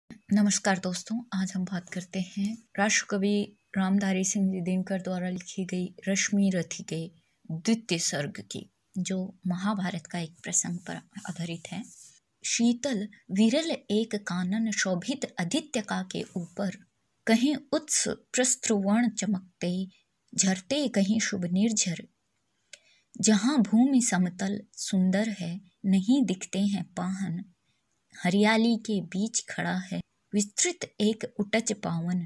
नमस्कार दोस्तों, आज हम बात करते हैं राष्ट्रकवि रामधारी सिंह जी दिनकर द्वारा लिखी गई रश्मि रथी के द्वितीय सर्ग की, जो महाभारत का एक प्रसंग पर आधारित है। शीतल विरल एक कानन शोभित आदित्य का के ऊपर, कहीं उत्स प्रस्त्रवर्ण चमकते झरते, कहीं शुभ निर्झर। जहाँ भूमि समतल सुंदर है, नहीं दिखते हैं पाहन, हरियाली के बीच खड़ा है विस्तृत एक उटज पावन।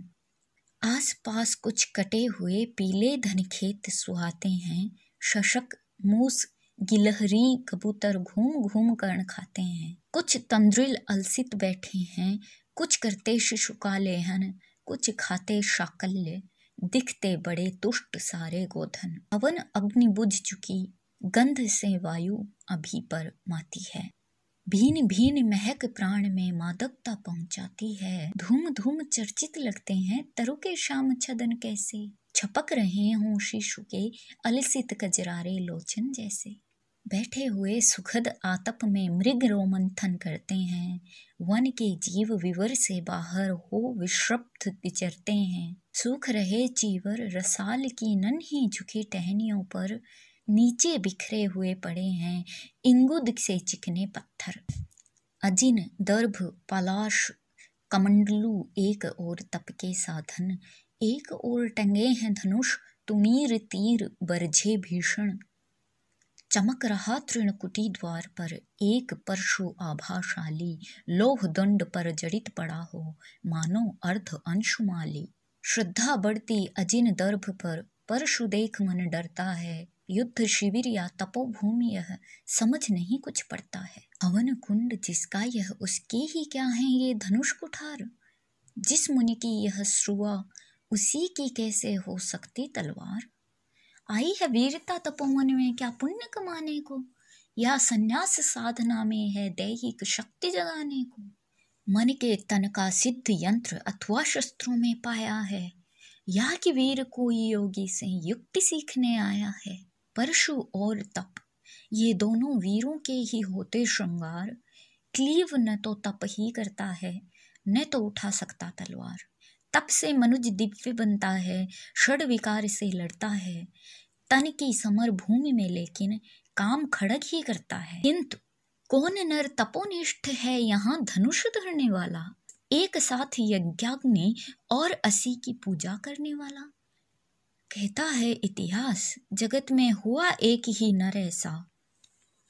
आस पास कुछ कटे हुए पीले धन खेत सुहाते हैं, शशक मूस गिलहरी कबूतर घूम घूम कर्ण खाते हैं। कुछ तंद्रिल अलसित बैठे हैं, कुछ करते शिशु का लेहन, कुछ खाते शाकल्य, दिखते बड़े तुष्ट सारे गोधन। हवन अग्नि बुझ चुकी, गंध से वायु अभी पर माती है। भीन भीन महक प्राण में मादकता पहुंचाती है। धूम धूम चर्चित लगते हैं तरु के श्याम छदन कैसे, छपक रहे हों शिशु के अलसित कजरारे लोचन जैसे। बैठे हुए सुखद आतप में मृग रोमंथन करते हैं, वन के जीव विवर से बाहर हो विश्रब्ध विचरते हैं। सूख रहे चीवर रसाल की नन्ही झुकी टहनियों पर नीचे बिखरे हुए पड़े हैं इंगुद से चिकने पत्थर। अजिन दर्भ पलाश कमंडलू एक और तप के साधन, एक और टंगे हैं धनुष तुमीर तीर बरझे भीषण। चमक रहा तृणकुटी द्वार पर एक परशु आभाशाली, लोह दंड पर जड़ित पड़ा हो मानो अर्ध अंशुमाली। श्रद्धा बढ़ती अजिन दर्भ पर, परशु देख मन डरता है। युद्ध शिविर या तपोभूमि यह समझ नहीं कुछ पड़ता है। हवन कुंड जिसका यह उसके ही क्या है ये धनुष कुठार। जिस मुनि की यह श्रुआ उसी की कैसे हो सकती तलवार। आई है वीरता तपोवन में क्या पुण्य कमाने को, या संन्यास साधना में है दैहिक शक्ति जगाने को। मन के तन का सिद्ध यंत्र अथवा शस्त्रों में पाया है, या कि वीर कोई योगी से युक्ति सीखने आया है। परशु और तप ये दोनों वीरों के ही होते श्रृंगार। क्लीव न तो तप ही करता है, न तो उठा सकता तलवार। तप से मनुज दिव्य बनता है, षड विकार से लड़ता है। तन की समर भूमि में लेकिन काम खड़ग ही करता है। किंतु कौन नर तपोनिष्ठ है यहाँ धनुष धरने वाला, एक साथ यज्ञाग्नि और असी की पूजा करने वाला। कहता है इतिहास जगत में हुआ एक ही नर ऐसा,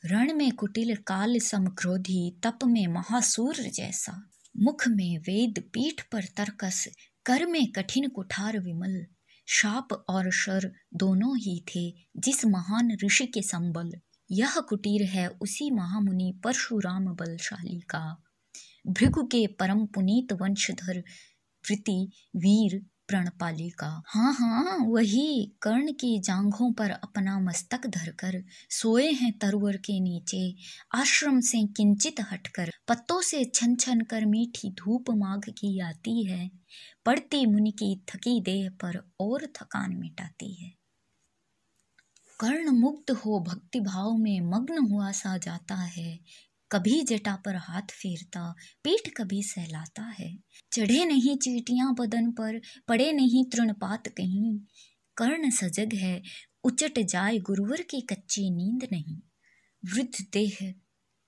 रण में कुटिल काल समक्रोधी, तप में महासूर जैसा। मुख में वेद पीठ पर तर्कस, कर में कठिन कुठार विमल। शाप और शर दोनों ही थे जिस महान ऋषि के संबल। यह कुटीर है उसी महामुनि परशुराम बलशाली का, भृगु के परम पुनीत वंशधर वृति वीर प्रणपाली का। हाँ हाँ वही कर्ण की जांघों पर अपना मस्तक धरकर सोए हैं तरुवर के नीचे, आश्रम से किंचित हटकर। पत्तों से छन छन कर मीठी धूप माघ की आती है, पड़ती मुनि की थकी देह पर और थकान मिटाती है। कर्ण मुग्ध हो भक्ति भाव में मग्न हुआ सा जाता है, कभी जटा पर हाथ फेरता पीठ कभी सहलाता है। चढ़े नहीं चींटियां बदन पर, पड़े नहीं तृणपात कहीं। कर्ण सजग है उचट जाए गुरुवर की कच्ची नींद नहीं। वृद्ध देह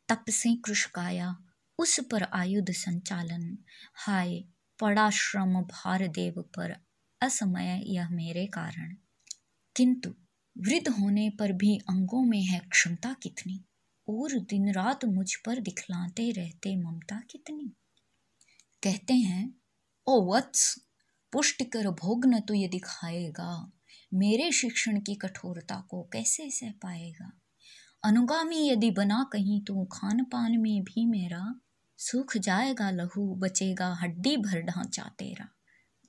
तप से कृशकाया, उस पर आयुध संचालन। हाय पड़ा श्रम भार देव पर, असमय यह मेरे कारण। किंतु वृद्ध होने पर भी अंगों में है क्षमता कितनी, और दिन रात मुझ पर दिखलाते रहते ममता कितनी। कहते हैं ओ वत्स पुष्ट कर भोग न तो ये दिखाएगा, मेरे शिक्षण की कठोरता को कैसे सह पाएगा। अनुगामी यदि बना कहीं तू, खान पान में भी मेरा सूख जाएगा लहू, बचेगा हड्डी भर ढांचा तेरा।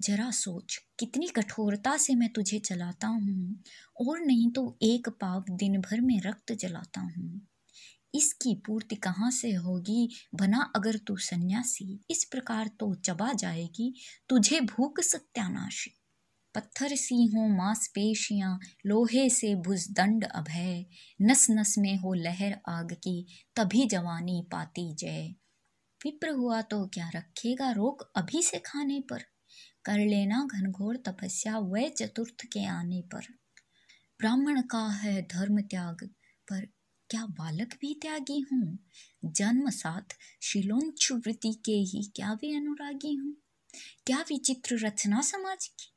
जरा सोच कितनी कठोरता से मैं तुझे चलाता हूँ, और नहीं तो एक पाव दिन भर में रक्त जलाता हूँ। इसकी पूर्ति कहाँ से होगी बना अगर तू सन्यासी। इस प्रकार तो चबा जाएगी तुझे भूख सत्यानाशी। पत्थर सी हो मांसपेशियां, लोहे से भुजदंड अभय। नस नस में हो लहर आग की, तभी जवानी पाती जय। विप्र हुआ तो क्या रखेगा रोक अभी से खाने पर, कर लेना घनघोर तपस्या वह चतुर्थ के आने पर। ब्राह्मण का है धर्म त्याग, पर क्या बालक भी त्यागी हूँ, जन्म साथ शीलोंचु वृत्ति के ही क्या वे अनुरागी हूँ। क्या विचित्र रचना समाज की,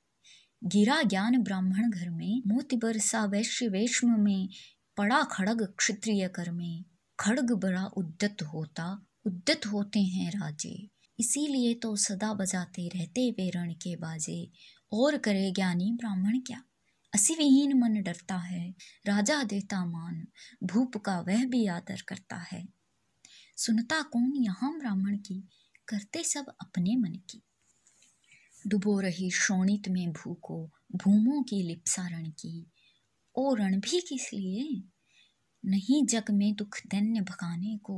गिरा ज्ञान ब्राह्मण घर में, मोती बरसा वैश्य वेश्म में, पड़ा खड़ग क्षत्रिय कर में। खड़ग बड़ा उद्दत होते हैं राजे, इसीलिए तो सदा बजाते रहते वे रण के बाजे। और करे ज्ञानी ब्राह्मण क्या, असी विहीन मन डरता है, राजा देता मान, भूप का वह भी आदर करता है। सुनता कौन यहाँ ब्राह्मण की, करते सब अपने मन की। डुबो रही शोणित में भूको, भूमों की लिप्सा रण की। ओ रण भी किस लिए, नहीं जग में दुख दैन्य भगाने को।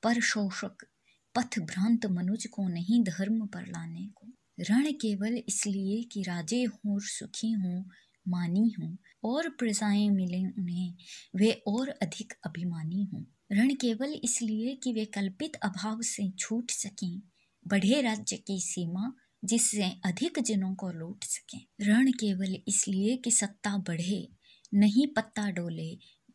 पर शोषक पथ भ्रांत मनुज को, नहीं धर्म पर लाने को। रण केवल इसलिए कि राजे हों सुखी हों मानी हों, और प्रजाएं मिलें उन्हें वे और अधिक अभिमानी हों। रण केवल इसलिए कि वे कल्पित अभाव से छूट सकें, बढ़े राज्य की सीमा जिससे अधिक जनों को लूट सकें। रण केवल इसलिए कि सत्ता बढ़े, नहीं पत्ता डोले,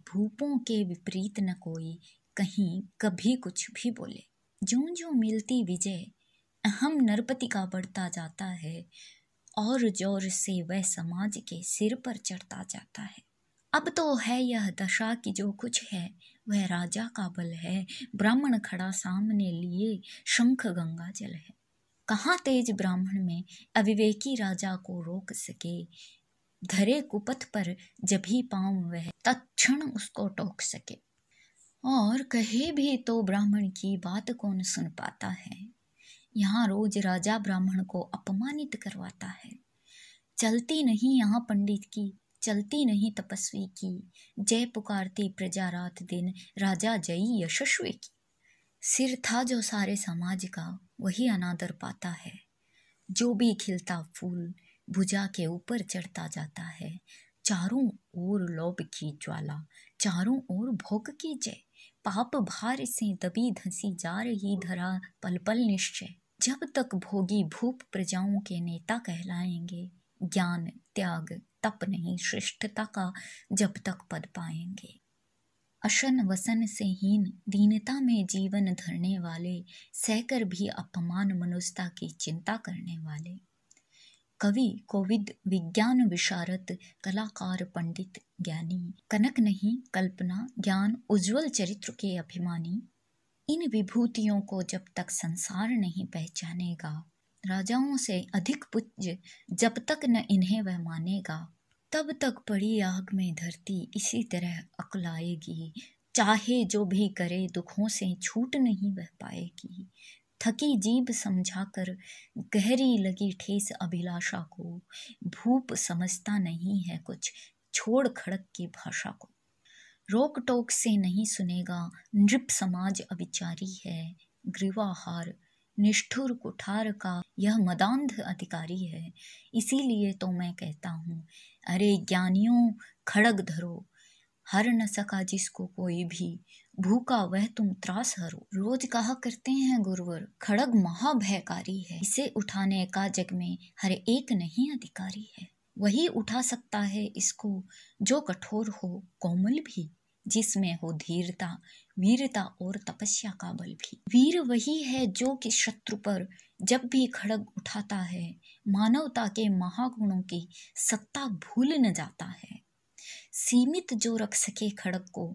भूपों के विपरीत न कोई कहीं कभी कुछ भी बोले। ज्यों ज्यों मिलती विजय अहम नरपति का बढ़ता जाता है, और जोर से वह समाज के सिर पर चढ़ता जाता है। अब तो है यह दशा कि जो कुछ है वह राजा का बल है, ब्राह्मण खड़ा सामने लिए शंख गंगा जल है। कहाँ तेज ब्राह्मण में अविवेकी राजा को रोक सके, धरे कुपथ पर जब ही पाँव वह तत्क्षण उसको टोक सके। और कहे भी तो ब्राह्मण की बात कौन सुन पाता है, यहाँ रोज राजा ब्राह्मण को अपमानित करवाता है। चलती नहीं यहाँ पंडित की, चलती नहीं तपस्वी की, जय पुकारती प्रजा रात दिन, राजा जयी यशस्वी की। सिर था जो सारे समाज का वही अनादर पाता है, जो भी खिलता फूल भुजा के ऊपर चढ़ता जाता है। चारों ओर लोभ की ज्वाला, चारों ओर भोग की जय, पाप भार से दबी धंसी जा रही धरा पल पल निश्चय। जब तक भोगी भूप प्रजाओं के नेता कहलाएंगे, ज्ञान त्याग तप नहीं श्रेष्ठता का जब तक पद पाएंगे। अशन वसन से हीन दीनता में जीवन धरने वाले, सहकर भी अपमान मनुष्यता की चिंता करने वाले। कवि कोविद विज्ञान विशारद, कलाकार पंडित ज्ञानी, कनक नहीं कल्पना ज्ञान उज्जवल चरित्र के अभिमानी। इन विभूतियों को जब तक संसार नहीं पहचानेगा, राजाओं से अधिक पूज्य जब तक न इन्हें वह मानेगा, तब तक पड़ी आग में धरती इसी तरह अकुलाएगी। चाहे जो भी करे दुखों से छूट नहीं वह पाएगी। थकी जीभ समझाकर गहरी लगी ठेस अभिलाषा को, भूप समझता नहीं है कुछ छोड़ खड़क की भाषा को। रोक टोक से नहीं सुनेगा नृप समाज अविचारी है, ग्रीवाहार निष्ठुर कुठार का यह मदांध अधिकारी है। इसीलिए तो मैं कहता हूँ, अरे ज्ञानियों खड़ग धरो, हर न सका जिसको कोई भी, भूखा वह तुम त्रास हरो। रोज कहा करते हैं गुरुवर, खड़ग महाभयकारी है, इसे उठाने का जग में हर एक नहीं अधिकारी है। वही उठा सकता है इसको जो कठोर हो कोमल भी, जिसमें हो धीरता वीरता और तपस्या का बल भी। वीर वही है जो कि शत्रु पर जब भी खड़ग उठाता है, मानवता के महागुणों की सत्ता भूल न जाता है। सीमित जो रख सके खड़ग को,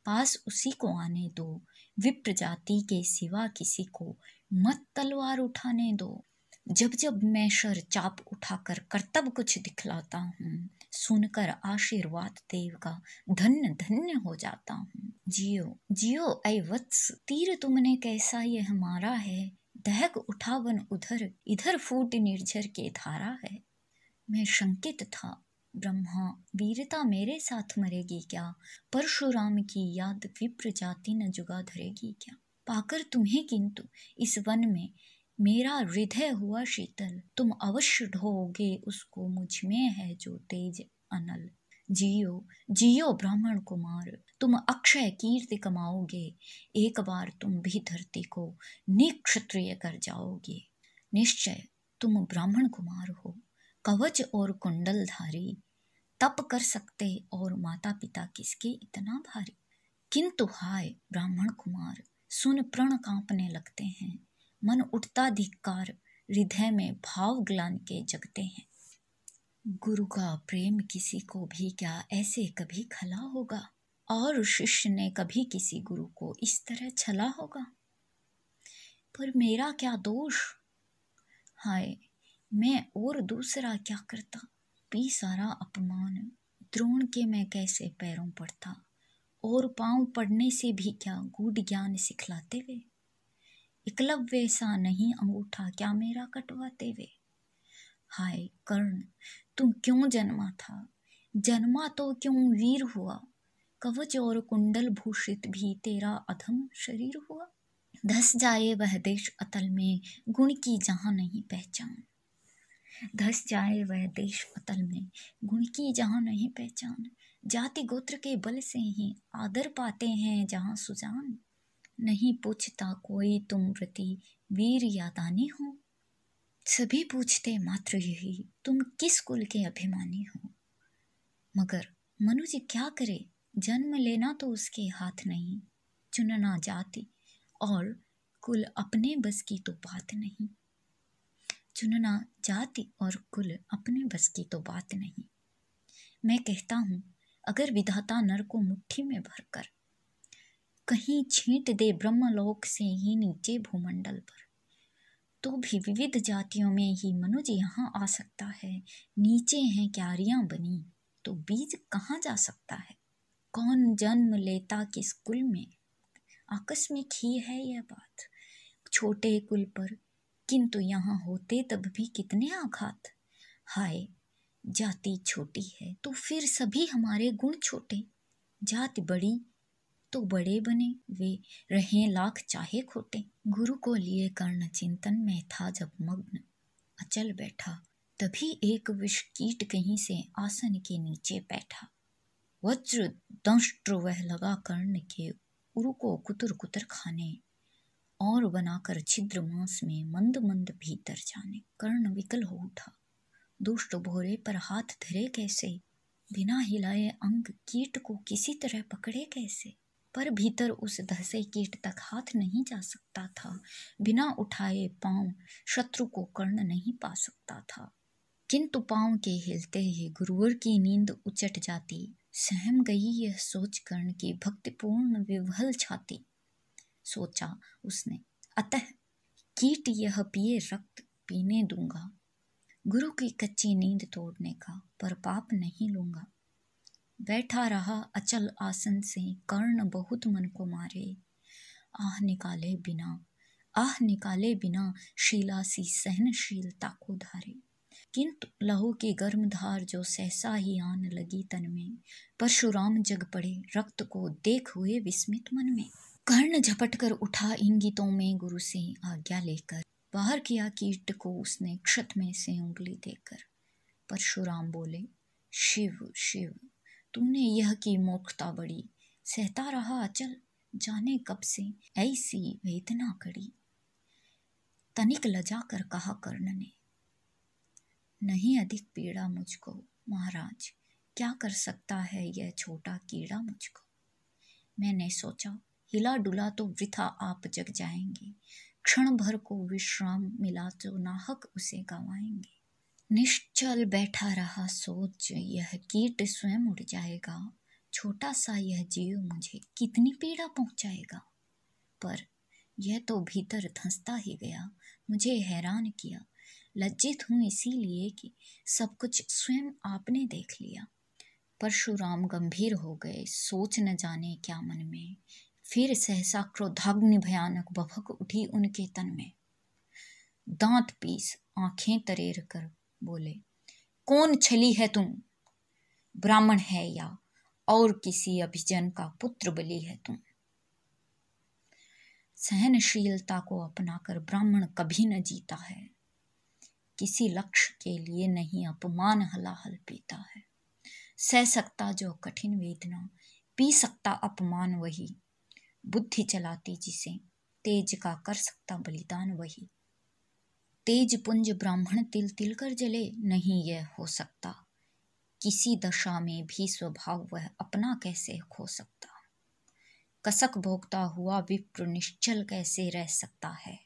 पास उसी को आने दो, विप्र जाति के सिवा किसी को मत तलवार उठाने दो। जब जब मैं शर चाप उठाकर कर्तव्य कुछ दिखलाता हूँ, सुनकर आशीर्वाद देव का धन्य धन्य हो जाता हूँ। जियो जियो ऐ वत्स, तीर तुमने कैसा ये हमारा है, दहक उठा वन उधर, इधर फूट निर्झर के धारा है। मैं शंकित था, ब्रह्मा वीरता मेरे साथ मरेगी क्या, परशुराम की याद विप्र जाति न जुगा धरेगी क्या। पाकर तुम्हें किंतु इस वन में मेरा हृदय हुआ शीतल, तुम अवश्य ढोओगे उसको, मुझ में है जो तेज अनल। जियो जियो ब्राह्मण कुमार, तुम अक्षय कीर्ति कमाओगे, एक बार तुम भी धरती को निक्षत्रिय कर जाओगे। निश्चय तुम ब्राह्मण कुमार हो, कवच और कुंडलधारी, तप कर सकते और माता पिता किसके इतना भारी। किंतु हाय ब्राह्मण कुमार, सुन प्रण कांपने लगते हैं, मन उठता धिक्कार, हृदय में भाव ग्लान के जगते हैं। गुरु का प्रेम किसी को भी क्या ऐसे कभी खला होगा, और शिष्य ने कभी किसी गुरु को इस तरह छला होगा। पर मेरा क्या दोष, हाय मैं और दूसरा क्या करता, पी सारा अपमान, द्रोण के मैं कैसे पैरों पड़ता, और पांव पड़ने से भी क्या गूढ़ ज्ञान सिखलाते वे। एकलव्य सा नहीं अंगूठा क्या मेरा कटवाते वे। हाय कर्ण तू क्यों जन्मा था, जन्मा तो क्यों वीर हुआ, कवच और कुंडल भूषित भी तेरा अधम शरीर हुआ। धस जाए वह देश अतल में, गुण की जहाँ नहीं पहचान, धस जाए वह देश अतल में, गुण की जहाँ नहीं पहचान। जाति गोत्र के बल से ही आदर पाते हैं जहाँ सुजान, नहीं पूछता कोई तुम व्रती वीर या दानी हो, सभी पूछते मात्र यही तुम किस कुल के अभिमानी हो। मगर मनुष्य क्या करे, जन्म लेना तो उसके हाथ नहीं, चुनना जाति और कुल अपने बस की तो बात नहीं, चुनना जाति और कुल अपने बस की तो बात नहीं। मैं कहता हूँ अगर विधाता नर को मुट्ठी में भरकर कहीं छींट दे ब्रह्मलोक से ही नीचे भूमंडल पर, तो भी विविध जातियों में ही मनुष्य यहाँ आ सकता है। नीचे हैं क्यारियां बनी तो बीज कहाँ जा सकता है, कौन जन्म लेता किस कुल में, आकस्मिक ही है यह बात। छोटे कुल पर किंतु यहाँ होते तब भी कितने आघात। हाय जाति छोटी है तो फिर सभी हमारे गुण छोटे, जाति बड़ी तो बड़े बने वे रहें लाख चाहे खोटे। गुरु को लिए कर्ण चिंतन में था जब मग्न, अचल बैठा, तभी एक विष कीट कहीं से आसन के नीचे बैठा। वज्र दंष्ट्र वह लगा कर्ण के उरु को कुतर कुतर खाने, और बनाकर छिद्र मांस में मंद मंद भीतर जाने। कर्ण विकल हो उठा, दुष्ट भोरे पर हाथ धरे कैसे, बिना हिलाए अंग कीट को किसी तरह पकड़े कैसे। पर भीतर उस धसे कीट तक हाथ नहीं जा सकता था, बिना उठाए पांव शत्रु को कर्ण नहीं पा सकता था। किंतु पांव के हिलते ही गुरुवर की नींद उचट जाती, सहम गई यह सोच कर्ण की भक्तिपूर्ण विह्वल छाती। सोचा उसने अतः कीट यह पिए रक्त पीने दूंगा, गुरु की कच्ची नींद तोड़ने का पर पाप नहीं लूंगा। बैठा रहा अचल आसन से कर्ण बहुत मन को मारे, आह निकाले बिना शीला सी सहनशीलता को धारे। किंतु लहू की गर्म धार जो सहसा ही आन लगी तन में, परशुराम जग पड़े रक्त को देख हुए विस्मित मन में। कर्ण झपट कर उठा इंगितों में गुरु से आज्ञा लेकर, बाहर किया कीट को उसने क्षत में से उंगली देकर। परशुराम बोले शिव शिव तूने यह की मूर्खता बड़ी, सहता रहा अचल जाने कब से ऐसी वेदना कड़ी। तनिक लजा कर कहा कर्ण ने, नहीं अधिक पीड़ा मुझको महाराज, क्या कर सकता है यह छोटा कीड़ा मुझको। मैंने सोचा हिला डुला तो वृथा आप जग जाएंगे, क्षण भर को विश्राम मिला तो नाहक उसे गवाएंगे। निश्चल बैठा रहा सोच यह कीट स्वयं उड़ जाएगा, छोटा सा यह जीव मुझे कितनी पीड़ा पहुंचाएगा। पर यह तो भीतर धंसता ही गया, मुझे हैरान किया। लज्जित हूँ इसीलिए कि सब कुछ स्वयं आपने देख लिया। परशुराम गंभीर हो गए, सोच न जाने क्या मन में, फिर सहसा क्रोधाग्नि भयानक भभक उठी उनके तन में। दांत पीस आंखें तरेर कर बोले, कौन छली है तुम, ब्राह्मण है या और किसी अभिजन का पुत्र बलि है तुम। सहनशीलता को अपनाकर ब्राह्मण कभी न जीता है, किसी लक्ष्य के लिए नहीं अपमान हलाहल पीता है। सह सकता जो कठिन वेदना, पी सकता अपमान वही, बुद्धि चलाती जिसे तेज का कर सकता बलिदान वही। तेज पुंज ब्राह्मण तिल तिल कर जले, नहीं यह हो सकता, किसी दशा में भी स्वभाव वह अपना कैसे खो सकता। कसक भोगता हुआ विप्र निश्चल कैसे रह सकता है,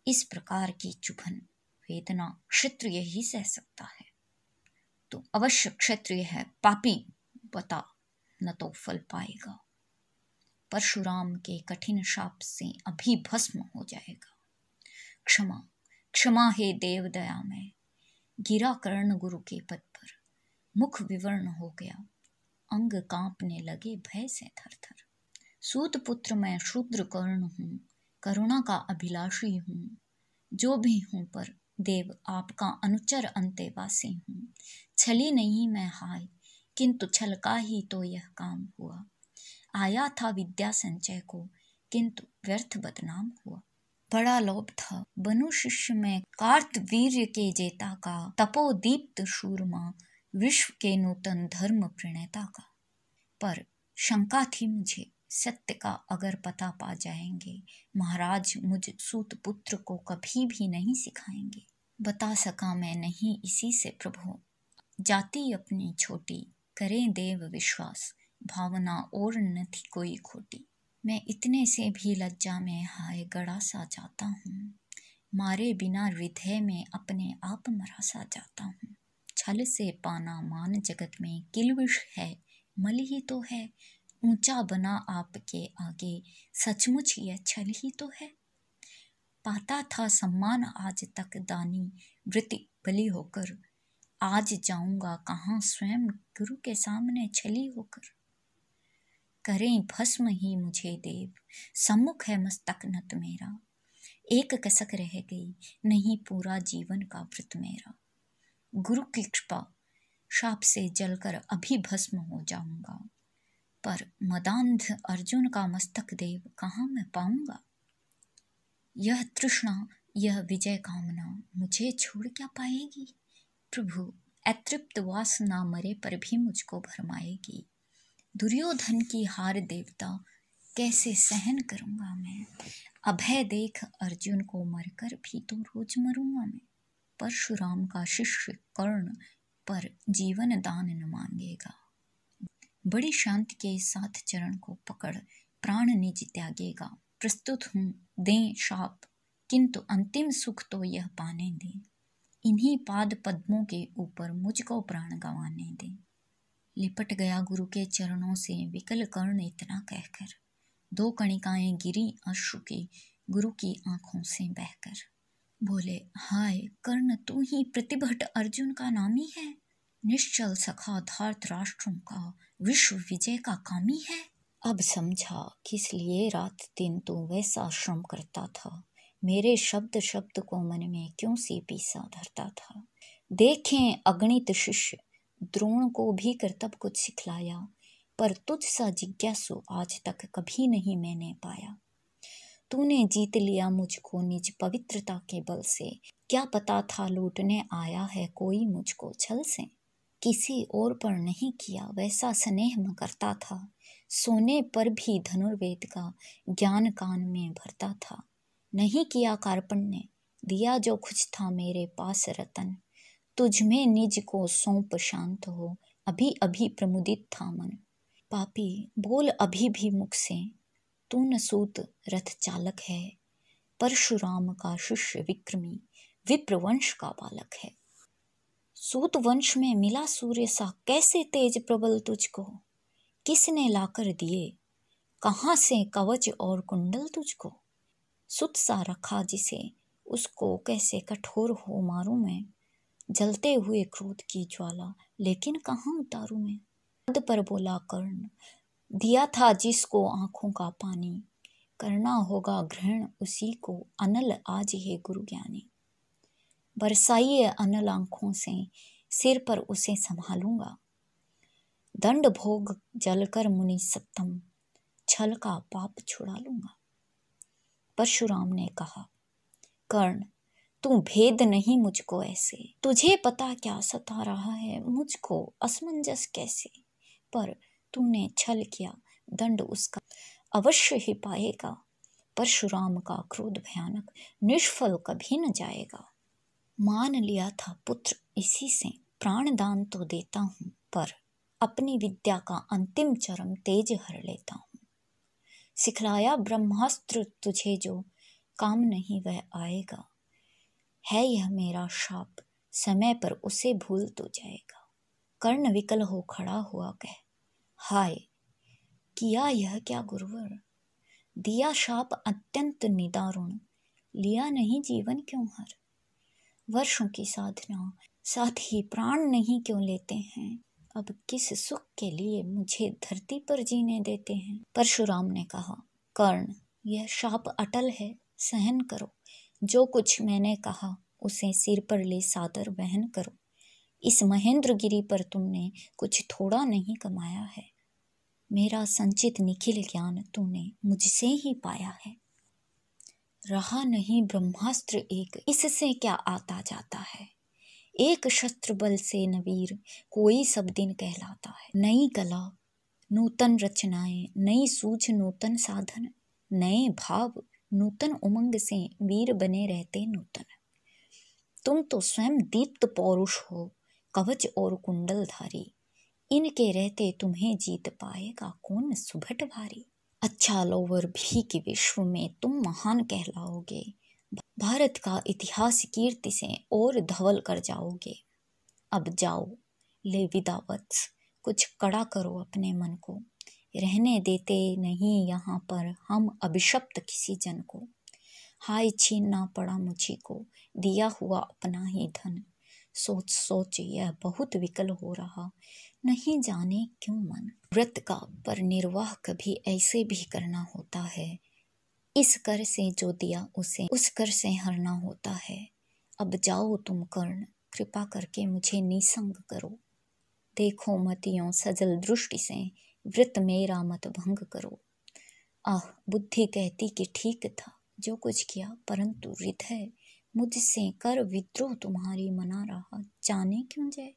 इस प्रकार की चुभन वेदना क्षत्रिय ही सह सकता है। तो अवश्य क्षत्रिय है पापी, बता न तो फल पाएगा। परशुराम के कठिन शाप से अभी भस्म हो जाएगा। क्षमा क्षमा हे देव दया में, गिरा कर्ण गुरु के पद पर, मुख विवर्ण हो गया, अंग कांपने लगे भय से थर थर। सूत पुत्र मैं शूद्र कर्ण हूँ, करुणा का अभिलाषी हूँ, जो भी हूँ पर देव आपका अनुचर अंतेवासी हूँ। छली नहीं मैं हाय, किंतु छल का ही तो यह काम हुआ। आया था विद्या संचय को, किंतु व्यर्थ बदनाम हुआ। बड़ा लोभ था बनु शिष्य में कार्तवीर्य के जेता का, तपोदीप्त शूरमा विश्व के नूतन धर्म प्रणेता का। पर शंका थी मुझे, सत्य का अगर पता पा जाएंगे, महाराज मुझ सूत पुत्र को कभी भी नहीं सिखाएंगे। बता सका मैं नहीं इसी से प्रभु, जाति अपनी छोटी, करें देव विश्वास, भावना और न थी कोई खोटी। मैं इतने से भी लज्जा में हाय गड़ा सा जाता हूँ, मारे बिना हृदय में अपने आप मरा सा जाता हूँ। छल से पाना मान जगत में किलविष है, मल ही तो है, ऊंचा बना आपके आगे, सचमुच यह छल ही तो है। पाता था सम्मान आज तक दानी वृत्ति बलि होकर, आज जाऊंगा कहाँ स्वयं गुरु के सामने छली होकर। करें भस्म ही मुझे देव, सम्मुख है मस्तक नत मेरा, एक कसक रह गई नहीं पूरा जीवन का व्रत मेरा। गुरु की कृपा शाप से जलकर अभी भस्म हो जाऊंगा, पर मदांध अर्जुन का मस्तक देव कहाँ मैं पाऊंगा। यह तृष्णा यह विजय कामना मुझे छोड़ क्या पाएगी, प्रभु अतृप्त वासना मरे पर भी मुझको भरमाएगी। दुर्योधन की हार देवता कैसे सहन करूंगा मैं, अभय देख अर्जुन को मरकर भी तो रोज मरूंगा मैं। परशुराम का शिष्य कर्ण पर जीवन दान न मांगेगा, बड़ी शांति के साथ चरण को पकड़ प्राण निज त्यागेगा। प्रस्तुत हूँ दें शाप, किंतु अंतिम सुख तो यह पाने दें, इन्हीं पाद पद्मों के ऊपर मुझको प्राण गंवाने दें। लिपट गया गुरु के चरणों से विकल कर्ण इतना कहकर, दो कणिकाएं गिरी अश्रु की गुरु की आंखों से बहकर। बोले हाय कर्ण तू ही प्रतिभट अर्जुन का नामी है, निश्चल सखा धार्त राष्ट्रों का विश्व विजय का कामी है। अब समझा किस लिए रात दिन तू वैसा श्रम करता था, मेरे शब्द शब्द को मन में क्यों सी पीसा धरता था। देखें अगणित शिष्य द्रोण को भी कर्तव्य कुछ सिखलाया, पर तुझ सा जिज्ञासु आज तक कभी नहीं मैंने पाया। तूने जीत लिया मुझको निज पवित्रता के बल से, क्या पता था लूटने आया है कोई मुझको छल से। किसी और पर नहीं किया वैसा स्नेह मैं करता था, सोने पर भी धनुर्वेद का ज्ञान कान में भरता था। नहीं किया कार्पण्य दिया जो कुछ था मेरे पास रतन, तुझ में निज को सौंप शांत हो अभी अभी प्रमुदित था मन। पापी बोल अभी भी मुख से, तू न सूत रथ चालक है, परशुराम का शिष्य विक्रमी विप्रवंश का बालक है। सूत वंश में मिला सूर्य सा कैसे तेज प्रबल तुझको, किसने लाकर दिए कहाँ से कवच और कुंडल तुझको। सुत सा रखा जिसे उसको कैसे कठोर हो मारूं मैं, जलते हुए क्रोध की ज्वाला लेकिन कहाँ उतारूं मैं। पद पर बोला कर्ण दिया था जिसको आंखों का पानी, करना होगा ग्रहण उसी को अनल आज हे गुरु ज्ञानी। बरसाइए अनल आंखों से सिर पर उसे संभालूंगा, दंड भोग जलकर मुनि सत्तम छल का पाप छुड़ा लूंगा। परशुराम ने कहा कर्ण तू भेद नहीं मुझको ऐसे, तुझे पता क्या सता रहा है मुझको असमंजस कैसे। पर तूने छल किया, दंड उसका अवश्य ही पाएगा। परशुराम का क्रोध भयानक, निष्फल कभी न जाएगा। मान लिया था पुत्र इसी से, प्राण दान तो देता हूँ, पर अपनी विद्या का अंतिम चरम तेज हर लेता हूँ। सिखलाया ब्रह्मास्त्र तुझे जो, काम नहीं वह आएगा। है यह मेरा शाप, समय पर उसे भूल तो जाएगा। कर्ण विकल हो खड़ा हुआ कह, हाय किया यह क्या गुरुवर। दिया शाप अत्यंत निदारुण, लिया नहीं जीवन क्यों हर। वर्षों की साधना साथ ही प्राण नहीं क्यों लेते हैं, अब किस सुख के लिए मुझे धरती पर जीने देते हैं। परशुराम ने कहा, कर्ण यह शाप अटल है, सहन करो। जो कुछ मैंने कहा उसे सिर पर ले सादर वहन करो। इस महेंद्रगिरी पर तुमने कुछ थोड़ा नहीं कमाया है। मेरा संचित निखिल ज्ञान तूने मुझसे ही पाया है। रहा नहीं ब्रह्मास्त्र एक, इससे क्या आता जाता है। एक शस्त्र बल से न वीर कोई सब दिन कहलाता है। नई कला नूतन रचनाएं, नई सूझ नूतन साधन, नए भाव नूतन उमंग से वीर बने रहते नूतन। तुम तो स्वयं दीप्त पौरुष हो, कवच और कुंडलधारी। इनके रहते तुम्हें जीत पाएगा कौन सुभट भारी। अच्छा लोवर भी कि विश्व में तुम महान कहलाओगे। भारत का इतिहास कीर्ति से और धवल कर जाओगे। अब जाओ ले विदा वत्स, कुछ कड़ा करो अपने मन को। रहने देते नहीं यहाँ पर हम अभिशप्त किसी जन को। हाय छीनना पड़ा मुझी को, दिया हुआ अपना ही धन। सोच सोच यह बहुत विकल हो रहा, नहीं जाने क्यों मन। व्रत का पर निर्वाह कभी ऐसे भी करना होता है। इस कर से जो दिया उसे उस कर से हरना होता है। अब जाओ तुम कर्ण, कृपा करके मुझे निसंग करो। देखो मत यों सजल दृष्टि से, व्रत मेरा मत भंग करो। आह बुद्धि कहती कि ठीक था जो कुछ किया, परंतु हृदय मुझसे कर विद्रोह तुम्हारी मना रहा, जाने क्यों जाए।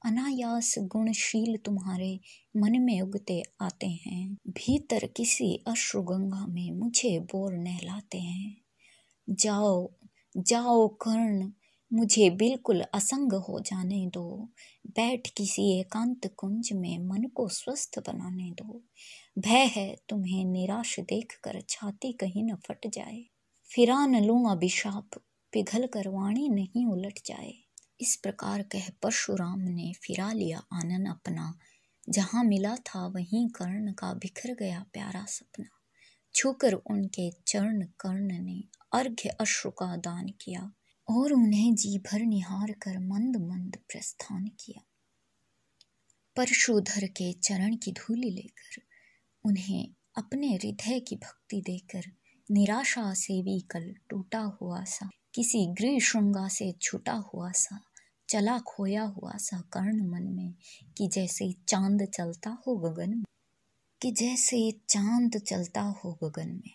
अनायास गुणशील तुम्हारे मन में उगते आते हैं, भीतर किसी अश्रुगंगा में मुझे बोर नहलाते हैं। जाओ जाओ कर्ण, मुझे बिल्कुल असंग हो जाने दो। बैठ किसी एकांत कुंज में मन को स्वस्थ बनाने दो। भय है तुम्हें निराश देखकर छाती कहीं न फट जाए। फिरा न लूं अभिशाप, पिघल कर वाणी नहीं उलट जाए। इस प्रकार कह परशुराम ने फिरा लिया आनन अपना। जहाँ मिला था वहीं कर्ण का बिखर गया प्यारा सपना। छूकर उनके चरण कर्ण ने अर्घ्य अश्रु का दान किया, और उन्हें जी भर निहार कर मंद मंद प्रस्थान किया। परशुधर के चरण की धूलि लेकर, उन्हें अपने हृदय की भक्ति देकर, निराशा से विकल टूटा हुआ सा, किसी गृह श्रृंगा से छूटा हुआ सा, चला खोया हुआ सा कर्ण मन में, कि जैसे चांद चलता हो गगन में, कि जैसे चांद चलता हो गगन में।